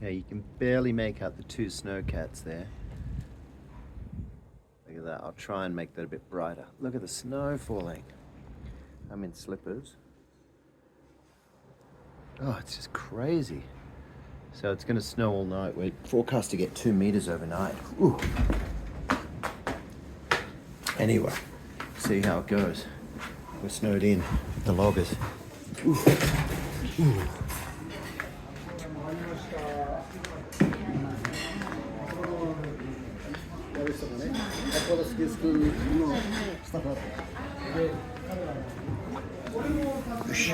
Okay, you can barely make out the two snowcats there. Look at that. I'll try and make that a bit brighter. Look at the snow falling. I'm in slippers. Oh, it's just crazy. So it's going to snow all night. We're forecast to get 2 meters overnight. Ooh. Anyway, see how it goes. We're snowed in, the loggers. Ooh. Ooh. Whoosh.